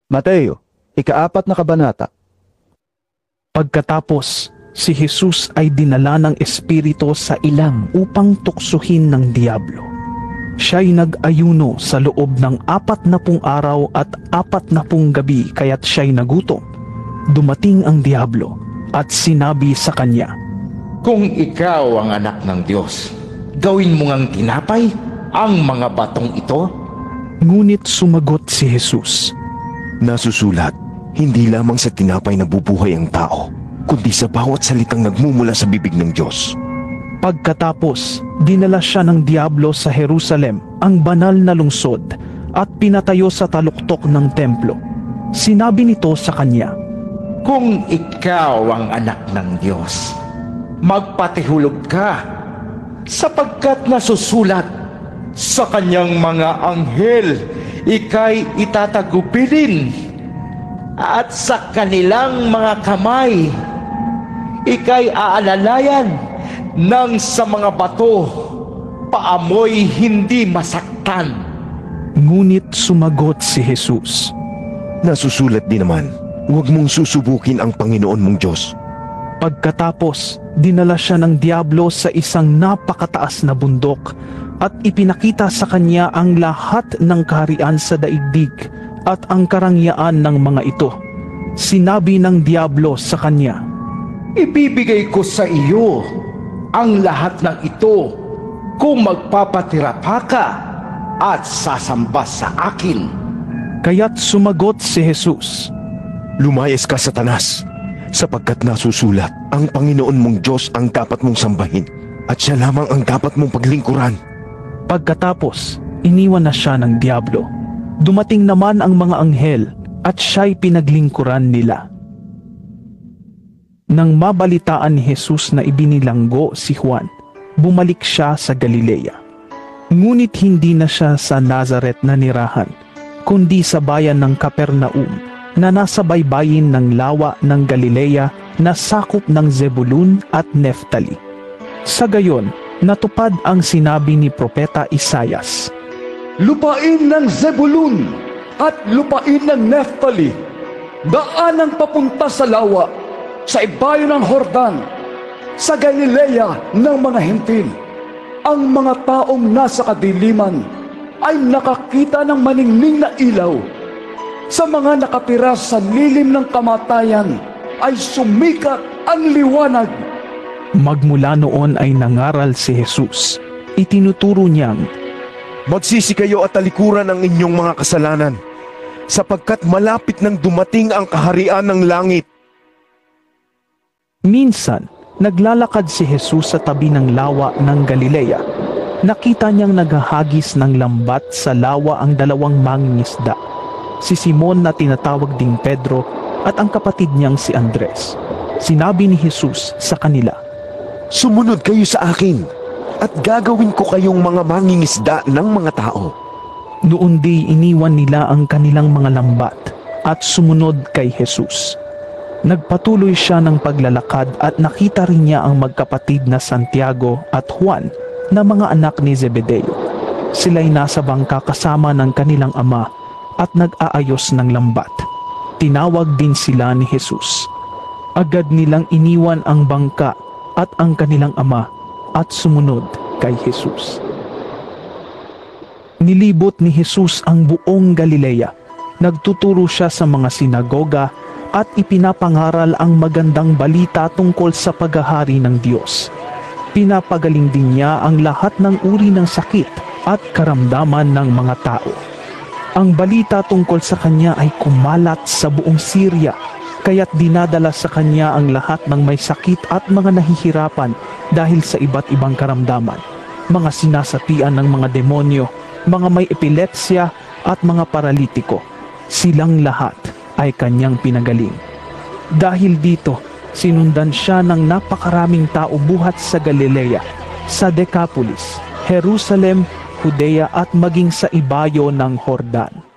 Mateo, ika-4 na kabanata. Pagkatapos, si Jesus ay dinala ng Espiritu sa ilang upang tuksuhin ng Diablo. Siya'y nag-ayuno sa loob ng 40 araw at 40 gabi kaya't siya'y nagutom. Dumating ang Diablo at sinabi sa kanya, Kung ikaw ang anak ng Diyos, gawin mo ngang tinapay ang mga batong ito. Ngunit sumagot si Jesus, Nasusulat, hindi lamang sa tinapay nabubuhay ang tao, kundi sa bawat salitang nagmumula sa bibig ng Diyos. Pagkatapos, dinala siya ng Diablo sa Jerusalem, ang banal na lungsod, at pinatayo sa taluktok ng templo. Sinabi nito sa kanya, Kung ikaw ang anak ng Diyos, magpatihulog ka, sapagkat nasusulat, sa kanyang mga anghel, ika'y itatagubilin, at sa kanilang mga kamay, ika'y aalalayan nang sa mga bato, paamoy hindi masaktan. Ngunit sumagot si Jesus, Nasusulat din naman, huwag mong susubukin ang Panginoon mong Diyos. Pagkatapos, dinala siya ng Diablo sa isang napakataas na bundok at ipinakita sa kanya ang lahat ng kaharian sa daigdig at ang karangyaan ng mga ito. Sinabi ng Diablo sa kanya, Ibibigay ko sa iyo ang lahat ng ito kung magpapatirapa ka at sasamba sa akin. Kaya't sumagot si Jesus, Lumayas ka, Satanas, sapagkat nasusulat, ang Panginoon mong Diyos ang dapat mong sambahin, at siya lamang ang dapat mong paglingkuran. Pagkatapos, iniwan na siya ng Diablo. Dumating naman ang mga anghel at siya'y pinaglingkuran nila. Nang mabalitaan ni Jesus na ibinilanggo si Juan, bumalik siya sa Galilea. Ngunit hindi na siya sa Nazaret na nirahan, kundi sa bayan ng Capernaum na nasa baybayin ng lawa ng Galilea na sakop ng Zebulun at Neftali. Sa gayon, natupad ang sinabi ni Propeta Isaias, Lupain ng Zebulun at lupain ng Neftali, daanang papunta sa lawa, sa ibayo ng Hordan, sa Galilea ng mga Hentil. Ang mga taong nasa kadiliman ay nakakita ng maningning na ilaw. Sa mga nakatira sa lilim ng kamatayan ay sumikat ang liwanag. Magmula noon ay nangaral si Jesus. Itinuturo niyang, Magsisi kayo at talikuran ang inyong mga kasalanan, sapagkat malapit nang dumating ang kaharian ng langit. Minsan, naglalakad si Jesus sa tabi ng lawa ng Galilea. Nakita niyang naghahagis ng lambat sa lawa ang 2 mangingisda, si Simon na tinatawag ding Pedro at ang kapatid niyang si Andres. Sinabi ni Jesus sa kanila, Sumunod kayo sa akin, at gagawin ko kayong mga mangingisda ng mga tao. Noon di iniwan nila ang kanilang mga lambat at sumunod kay Jesus. Nagpatuloy siya ng paglalakad at nakita rin niya ang magkapatid na Santiago at Juan na mga anak ni Zebedeo. Sila'y nasa bangka kasama ng kanilang ama at nag-aayos ng lambat. Tinawag din sila ni Jesus. Agad nilang iniwan ang bangka at ang kanilang ama at sumunod kay Jesus. Nilibot ni Jesus ang buong Galilea. Nagtuturo siya sa mga sinagoga at ipinapangaral ang magandang balita tungkol sa paghahari ng Diyos. Pinapagaling din niya ang lahat ng uri ng sakit at karamdaman ng mga tao. Ang balita tungkol sa kanya ay kumalat sa buong Syria, kaya't dinadala sa kanya ang lahat ng may sakit at mga nahihirapan dahil sa iba't ibang karamdaman, mga sinasatian ng mga demonyo, mga may epilepsya at mga paralitiko. Silang lahat ay kanyang pinagaling. Dahil dito, sinundan siya ng napakaraming tao buhat sa Galilea, sa Decapolis, Jerusalem, Judea at maging sa ibayo ng Hordan.